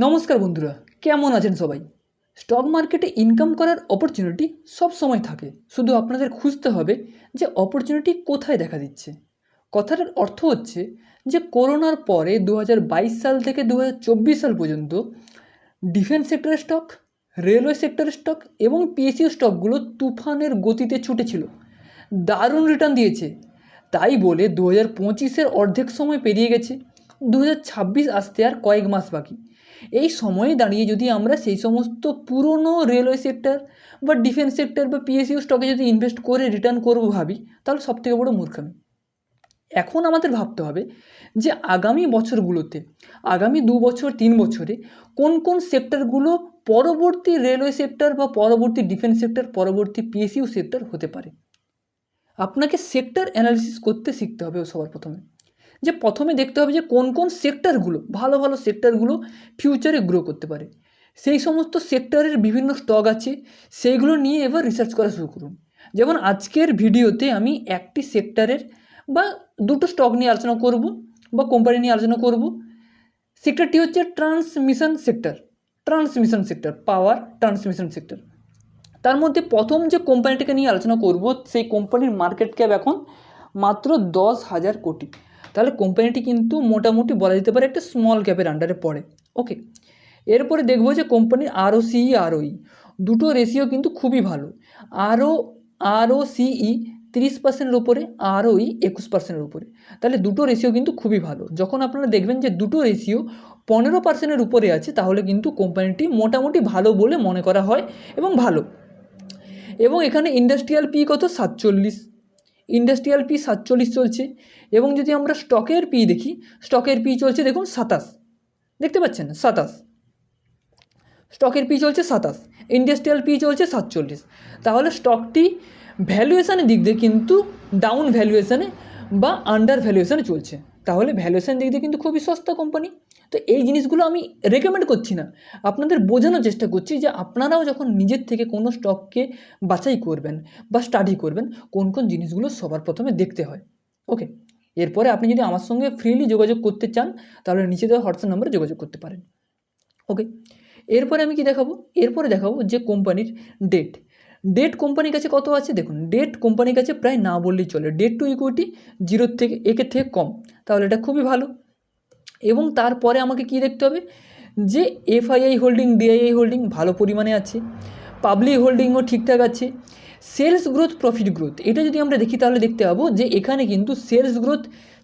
নমস্কার বন্ধুরা, কেমন আছেন সবাই? স্টক মার্কেটে ইনকাম করার অপরচুনিটি সব সময় থাকে, শুধু আপনাদের খুঁজতে হবে যে অপরচুনিটি কোথায় দেখা দিচ্ছে। কথাটার অর্থ হচ্ছে যে করোনার পরে 2022 সাল থেকে 2024 সাল পর্যন্ত ডিফেন্স সেক্টরের স্টক, রেলওয়ে সেক্টরের স্টক এবং পিএসইউ স্টকগুলো তুফানের গতিতে ছুটেছিল, দারুণ রিটার্ন দিয়েছে। তাই বলে 2025-এর অর্ধেক সময় পেরিয়ে গেছে, 2026 আসতে আর কয়েক মাস বাকি। এই সময়ে দাঁড়িয়ে যদি আমরা সেই সমস্ত পুরনো রেলওয়ে সেক্টর বা ডিফেন্স সেক্টর বা পিএসইউ স্টকে যদি ইনভেস্ট করে রিটার্ন করবো ভাবি, তাহলে সবথেকে বড় মূর্খামি। এখন আমাদের ভাবতে হবে যে আগামী বছরগুলোতে, আগামী 2 বছর 3 বছরে কোন কোন সেক্টরগুলো পরবর্তী রেলওয়ে সেক্টর বা পরবর্তী ডিফেন্স সেক্টর, পরবর্তী পিএসইউ সেক্টর হতে পারে। আপনাকে সেক্টর অ্যানালিসিস করতে শিখতে হবে সবার প্রথমে। যে প্রথমে দেখতে হবে যে কোন কোন সেক্টরগুলো, ভালো ভালো সেক্টরগুলো ফিউচারে গ্রো করতে পারে। সেই সমস্ত সেক্টরের বিভিন্ন স্টক আছে, সেইগুলো নিয়ে এবার রিসার্চ করা শুরু করুন। যেমন আজকের ভিডিওতে আমি একটি সেক্টরের বা দুটো স্টক নিয়ে আলোচনা করব বা কোম্পানি নিয়ে আলোচনা করব। সেক্টরটি হচ্ছে transmission sector, power transmission sector. তার মধ্যে প্রথম যে কোম্পানিটাকে নিয়ে আলোচনা করব, সেই কোম্পানির মার্কেট ক্যাপ এখন মাত্র 10,000 কোটি। তাহলে কোম্পানিটি কিন্তু মোটামুটি বলা যেতে পারে একটা স্মল ক্যাপের আন্ডারে পড়ে। ওকে, এরপরে দেখব যে কোম্পানির আরওসিই আরওই দুটো রেশিও কিন্তু খুবই ভালো। আরওসিই 30%-এর উপরে, আরওই 21%-এর উপরে। তাহলে দুটো রেশিও কিন্তু খুবই ভালো। যখন আপনারা দেখবেন যে দুটো রেশিও 15%-এর উপরে আছে, তাহলে কিন্তু কোম্পানিটি মোটামুটি ভালো বলে মনে করা হয় এবং ভালো। এবং এখানে ইন্ডাস্ট্রিয়াল পি কত? 47। ইন্ডাস্ট্রিয়াল পি 47 চলছে। এবং যদি আমরা স্টকের পি দেখি, স্টকের পি চলছে দেখুন 27। দেখতে পাচ্ছেন 27, স্টকের পি চলছে 27, ইন্ডাস্ট্রিয়াল পি চলছে 47। তাহলে স্টকটি ভ্যালুয়েশনের দিক দিয়ে কিন্তু ডাউন ভ্যালুয়েশনে বা আন্ডার ভ্যালুয়েশনে চলছে। তাহলে ভ্যালুয়েশন দিক দিয়ে কিন্তু খুবই সস্তা কোম্পানি। তো এই জিনিসগুলো আমি রেকমেন্ড করছি না, আপনাদের বোঝানোর চেষ্টা করছি যে আপনারাও যখন নিজের থেকে কোনো স্টককে বাছাই করবেন বা স্টাডি করবেন, কোন কোন জিনিসগুলো সবার প্রথমে দেখতে হয়। ওকে, এরপরে আপনি যদি আমার সঙ্গে ফ্রিলি যোগাযোগ করতে চান, তাহলে নিচে দেওয়া হোয়াটসঅ্যাপ নম্বরে যোগাযোগ করতে পারেন। ওকে, এরপরে আমি কি দেখাবো? এরপরে দেখাবো যে কোম্পানির ডেট কোম্পানির কাছে কত আছে। দেখুন, ডেট কোম্পানির কাছে প্রায় না বললেই চলে। ডেট টু ইকুইটি 0 থেকে 1-এর থেকে কম, তাহলে এটা খুবই ভালো। এবং তারপরে আমাকে কি দেখতে হবে যে এফআইআই হোল্ডিং, ডিআইআই হোল্ডিং ভালো পরিমাণে আছে, পাবলিক হোল্ডিংও ঠিকঠাক আছে। সেলস গ্রোথ, প্রফিট গ্রোথ, এটা যদি আমরা দেখি তাহলে দেখতে পাবো যে এখানে কিন্তু সেলস গ্রোথ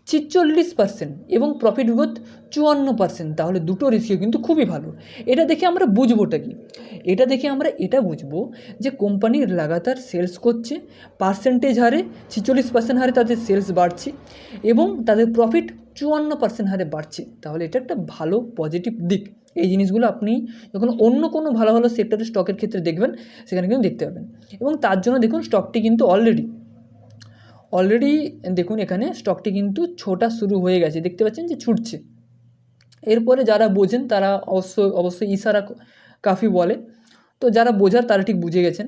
46% এবং প্রফিট গ্রোথ 54%। তাহলে দুটো রেশিও কিন্তু খুবই ভালো। এটা দেখে আমরা বুঝবোটা কি? এটা দেখে আমরা এটা বুঝবো যে কোম্পানির লাগাতার সেলস করছে, পার্সেন্টেজ হারে 46% হারে তাদের সেলস বাড়ছে এবং তাদের প্রফিট 54% হারে বাড়ছে। তাহলে এটা একটা ভালো পজিটিভ দিক। এই জিনিসগুলো আপনি যখন অন্য কোনো ভালো ভালো সেক্টরের স্টকের ক্ষেত্রে দেখবেন, সেখানে কিন্তু দেখতে পাবেন। এবং তার জন্য দেখুন স্টকটি কিন্তু অলরেডি দেখুন এখানে স্টকটি কিন্তু ছোটা শুরু হয়ে গেছে, দেখতে পাচ্ছেন যে ছুটছে। এরপরে যারা বোঝেন তারা অবশ্যই ইশারা কাফি বলে, তো যারা বোঝার তারা ঠিক বুঝে গেছেন।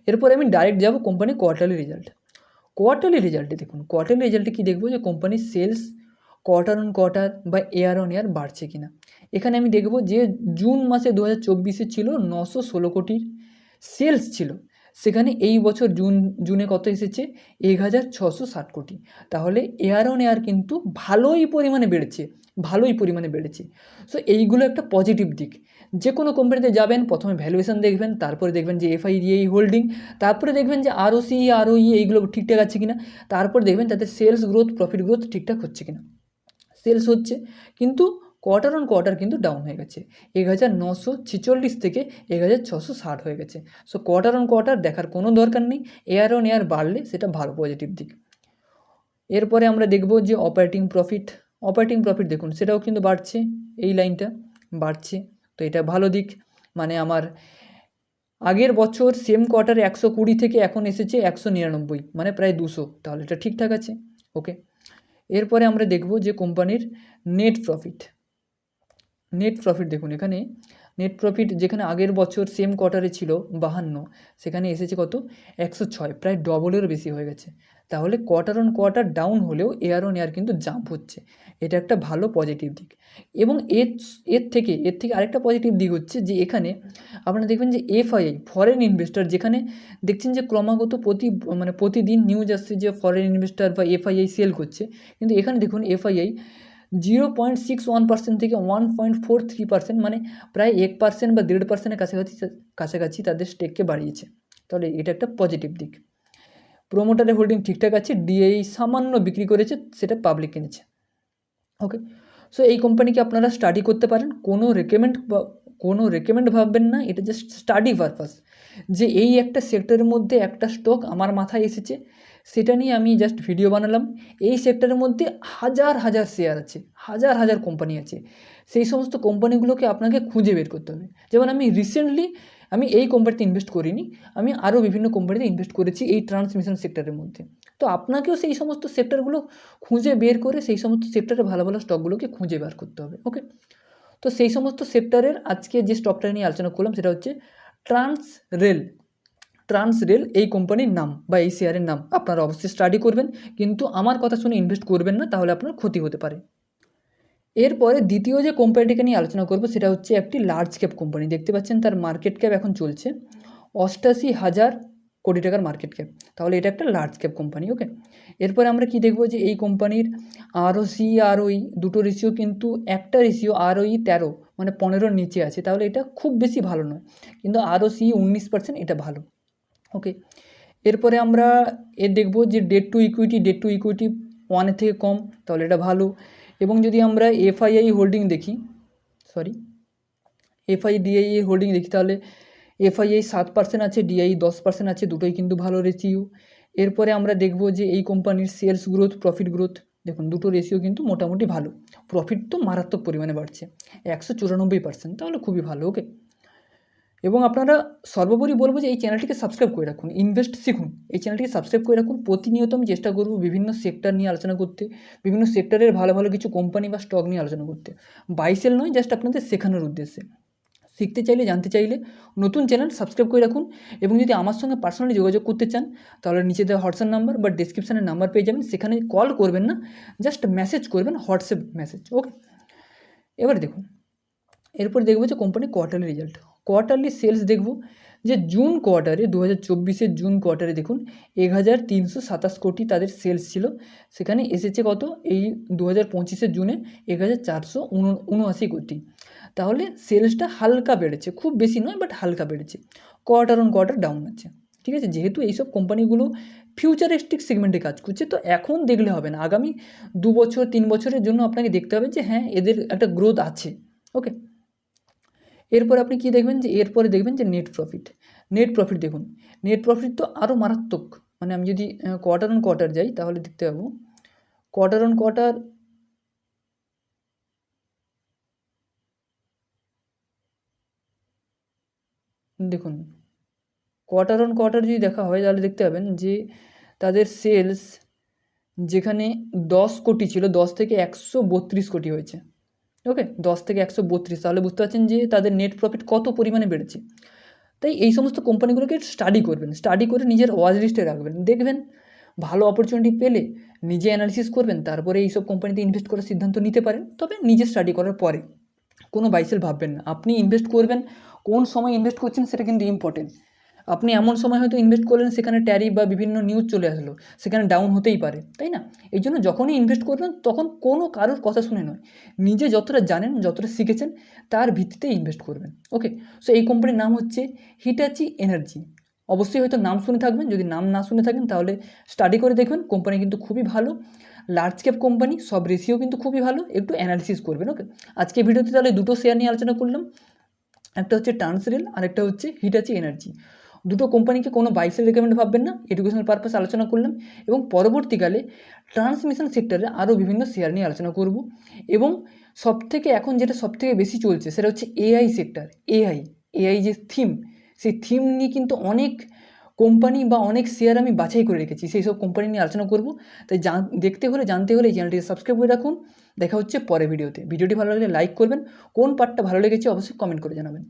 এরপরে আমি ডাইরেক্ট যাব কোম্পানির কোয়ার্টারলি রেজাল্টে। দেখুন কোয়ার্টারলি রেজাল্টে কী দেখবো, যে কোম্পানির সেলস কোয়ার্টার অন কোয়ার্টার বা ইয়ার অন ইয়ার বাড়ছে কিনা। এখানে আমি দেখব যে জুন মাসে 2024-এ ছিল 916 কোটির সেলস ছিল, সেখানে এই বছর জুনে কত এসেছে? 1660 কোটি। তাহলে এয়ার অন এয়ার কিন্তু ভালোই পরিমাণে বেড়েছে। সো এইগুলো একটা পজিটিভ দিক। যে কোনো কোম্পানিতে যাবেন, প্রথমে ভ্যালুয়েশন দেখবেন, তারপরে দেখবেন যে এফআইডিআই হোল্ডিং, তারপরে দেখবেন যে আরওসিই আরওই এইগুলো ঠিকঠাক আছে কিনা, তারপর দেখবেন তাদের সেলস গ্রোথ, প্রফিট গ্রোথ ঠিকঠাক হচ্ছে কিনা। সেলস হচ্ছে, কিন্তু কোয়ার্টার অন কোয়ার্টার কিন্তু ডাউন হয়ে গেছে, 1946 থেকে 1660 হয়ে গেছে। সো কোয়ার্টার অন কোয়ার্টার দেখার কোনো দরকার নেই, এয়ার অন এয়ার বাড়লে সেটা ভালো পজিটিভ দিক। এরপরে আমরা দেখব যে অপারেটিং প্রফিট দেখুন সেটাও কিন্তু বাড়ছে, এই লাইনটা বাড়ছে। তো এটা ভালো দিক, মানে আমার আগের বছর সেম কোয়ার্টারে 120 থেকে এখন এসেছে 199, মানে প্রায় 200। তাহলে এটা ঠিকঠাক আছে। ওকে, এরপরে আমরা দেখব যে কোম্পানির নেট প্রফিট দেখুন এখানে নেট প্রফিট যেখানে আগের বছর সেম কোয়ার্টারে ছিল 52, সেখানে এসেছে কত 106, প্রায় ডবলেরও বেশি হয়ে গেছে। তাহলে কোয়ার্টার অন কোয়ার্টার ডাউন হলেও এয়ার অন এয়ার কিন্তু জাম্প হচ্ছে, এটা একটা ভালো পজিটিভ দিক। এবং এর থেকে আরেকটা পজিটিভ দিক হচ্ছে যে এখানে আপনারা দেখবেন যে এফআইআই ফরেন ইনভেস্টর, যেখানে দেখছেন যে ক্রমাগত প্রতিদিন নিউজ আসছে যে ফরেন ইনভেস্টর বা এফআইআই সেল করছে, কিন্তু এখানে দেখুন এফআইআই 0.61% থেকে 1.43%, মানে প্রায় 1% বা 1.5%-এর কাছাকাছি তাদের স্টেককে বাড়িয়েছে। তাহলে এটা একটা পজিটিভ দিক। প্রোমোটারের হোল্ডিং ঠিকঠাক আছে, ডিআই সামান্য বিক্রি করেছে, সেটা পাবলিক কিনেছে। ওকে, সো এই কোম্পানিকে আপনারা স্টাডি করতে পারেন, কোনো রেকমেন্ড ভাববেন না, এটা জাস্ট স্টাডি পারপাস, যে এই একটা সেক্টরের মধ্যে একটা স্টক আমার মাথায় এসেছে, সেটা নিয়ে আমি জাস্ট ভিডিও বানালাম। এই সেক্টরের মধ্যে হাজার হাজার শেয়ার আছে, হাজার হাজার কোম্পানি আছে, সেই সমস্ত কোম্পানিগুলোকে আপনাকে খুঁজে বের করতে হবে। যেমন আমি রিসেন্টলি এই কোম্পানিতে ইনভেস্ট করিনি, আমি আরও বিভিন্ন কোম্পানিতে ইনভেস্ট করেছি এই ট্রান্সমিশন সেক্টরের মধ্যে। তো আপনাকেও সেই সমস্ত সেক্টরগুলো খুঁজে বের করে সেই সমস্ত সেক্টরে ভালো ভালো স্টকগুলোকে খুঁজে বের করতে হবে। ওকে, তো সেই সমস্ত সেক্টরের আজকে যে স্টকটা নিয়ে আলোচনা করলাম সেটা হচ্ছে ট্রান্সরেল এই কোম্পানির নাম বা এই শেয়ারের নাম। আপনারা অবশ্যই স্টাডি করবেন, কিন্তু আমার কথা শুনে ইনভেস্ট করবেন না, তাহলে আপনার ক্ষতি হতে পারে। এরপরে দ্বিতীয় যে কোম্পানিটিকে নিয়ে আলোচনা করব সেটা হচ্ছে একটি লার্জ ক্যাপ কোম্পানি। দেখতে পাচ্ছেন তার মার্কেট ক্যাপ এখন চলছে 88,000 কোটি টাকার মার্কেট ক্যাপ, তাহলে এটা একটা লার্জ ক্যাপ কোম্পানি। ওকে, এরপরে আমরা কি দেখব যে এই কোম্পানির আরওসি আরওই দুটো রেশিও, কিন্তু একটা রেশিও আরওই 13, মানে 15-র নিচে আছে, তাহলে এটা খুব বেশি ভালো নয়, কিন্তু আরওসি 19%, এটা ভালো। ওকে, এরপরে আমরা দেখব যে ডেট টু ইকুইটি 1-এর থেকে কম, তাহলে এটা ভালো। এবং যদি আমরা এফআইআই হোল্ডিং দেখি, তাহলে এফআইআই 7% আছে, ডিআই 10% আছে, দুটোই কিন্তু ভালো রেশিও। এরপরে আমরা দেখব যে এই কোম্পানির সেলস গ্রোথ, প্রফিট গ্রোথ, দেখুন দুটো রেশিও কিন্তু মোটামুটি ভালো, প্রফিট তো মারাত্মক পরিমাণে বাড়ছে 194%, তাহলে খুবই ভালো। ওকে, এবং আপনারা সর্বোপরি বলবো যে এই চ্যানেলটিকে সাবস্ক্রাইব করে রাখুন, ইনভেস্ট শিখুন, এই চ্যানেলটিকে সাবস্ক্রাইব করে রাখুন। প্রতিনিয়ত আমি চেষ্টা করব বিভিন্ন সেক্টর নিয়ে আলোচনা করতে, বিভিন্ন সেক্টরের ভালো ভালো কিছু কোম্পানি বা স্টক নিয়ে আলোচনা করতে, বাই সেল নয়, জাস্ট আপনাদের শেখানোর উদ্দেশ্যে। শিখতে চাইলে, জানতে চাইলে নতুন চ্যানেল সাবস্ক্রাইব করে রাখুন। এবং যদি আমার সঙ্গে পার্সোনালি যোগাযোগ করতে চান, তাহলে নিচে দেওয়া হোয়াটসঅ্যাপ নাম্বার বা ডিসক্রিপশানে নাম্বার পেয়ে যাবেন, সেখানে কল করবেন না, জাস্ট মেসেজ করবেন, হোয়াটসঅ্যাপ মেসেজ। ওকে, এবারে দেখুন, এরপর দেখবো যে কোম্পানির কোয়ার্টারলি সেলস দেখব যে জুন কোয়ার্টারে 2024-এর জুন কোয়ার্টারে দেখুন 1,327 কোটি তাদের সেলস ছিল, সেখানে এসেছে কত এই 2025-এর জুনে 1,479 কোটি, তাহলে সেলসটা হালকা বেড়েছে, খুব বেশি নয় বাট হালকা বেড়েছে, কোয়ার্টার অন কোয়ার্টার ডাউন আছে। ঠিক আছে, যেহেতু এইসব কোম্পানিগুলো ফিউচারিস্টিক সেগমেন্টে কাজ করছে, তো এখন দেখলে হবে না, আগামী 2 বছর 3 বছরের জন্য আপনাকে দেখতে হবে যে হ্যাঁ এদের একটা গ্রোথ আছে। ওকে, এরপরে আপনি কী দেখবেন যে এরপরে দেখবেন যে নেট প্রফিট দেখুন, নেট প্রফিট তো আরও মারাত্মক, মানে আমি যদি কোয়ার্টার অন কোয়ার্টার যাই তাহলে দেখতে পাবো কোয়ার্টার অন কোয়ার্টার দেখুন, কোয়ার্টার অন কোয়ার্টার যদি দেখা হয় তাহলে দেখতে পাবেন যে তাদের সেলস যেখানে 10 কোটি ছিল, 10 থেকে 132 কোটি হয়েছে। ওকে, 10 থেকে 132, তাহলে বুঝতে পারছেন যে তাদের নেট প্রফিট কত পরিমাণে বেড়েছে। তাই এই সমস্ত কোম্পানিগুলোকে স্টাডি করবেন, স্টাডি করে নিজের ওয়াচ লিস্টে রাখবেন, দেখবেন ভালো অপরচুনিটি পেলে নিজে অ্যানালিসিস করবেন, তারপরে এইসব কোম্পানিতে ইনভেস্ট করার সিদ্ধান্ত নিতে পারেন, তবে নিজে স্টাডি করার পরে। কোনো বাইসেল ভাববেন না, আপনি ইনভেস্ট করবেন, কোন সময় ইনভেস্ট করছেন সেটা কিন্তু ইম্পর্টেন্ট। আপনি এমন সময় হয়তো ইনভেস্ট করলেন সেখানে ট্যারিফ বা বিভিন্ন নিউজ চলে আসলো, সেখানে ডাউন হতেই পারে, তাই না? এই জন্য যখনই ইনভেস্ট করবেন তখন কোনো কারোর কথা শুনে নয়, নিজে যতটা জানেন, যতটা শিখেছেন তার ভিত্তিতে ইনভেস্ট করবেন। ওকে, সো এই কোম্পানির নাম হচ্ছে হিটাচি এনার্জি। অবশ্যই হয়তো নাম শুনে থাকবেন, যদি নাম না শুনে থাকেন তাহলে স্টাডি করে দেখবেন, কোম্পানি কিন্তু খুবই ভালো, লার্জ ক্যাপ কোম্পানি, সব রেশিও কিন্তু খুবই ভালো, একটু অ্যানালিসিস করবেন। ওকে, আজকে ভিডিওতে তাহলে দুটো শেয়ার নিয়ে আলোচনা করলাম, একটা হচ্ছে ট্রান্সরেল আর একটা হচ্ছে হিটাচি এনার্জি। দুটো কোম্পানিকে কোনো বাইসেল রেকমেন্ড ভাববেন না, এডুকেশনাল পারপাস আলোচনা করলাম, এবং পরবর্তীকালে ট্রান্সমিশন সেক্টরে আরও বিভিন্ন শেয়ার নিয়ে আলোচনা করব। এবং সবথেকে এখন যেটা সবথেকে বেশি চলছে সেটা হচ্ছে এআই সেক্টর। এআই যে থিম, সেই থিম নিয়ে কিন্তু অনেক কোম্পানি বা অনেক শেয়ার আমি বাছাই করে রেখেছি, সেই সব কোম্পানি নিয়ে আলোচনা করব। তাই জানতে হলে এই চ্যানেলটিকে সাবস্ক্রাইব করে রাখুন। দেখা হচ্ছে পরের ভিডিওতে। ভিডিওটি ভালো লাগলে লাইক করবেন, কোন পার্টটা ভালো লেগেছে অবশ্যই কমেন্ট করে জানাবেন।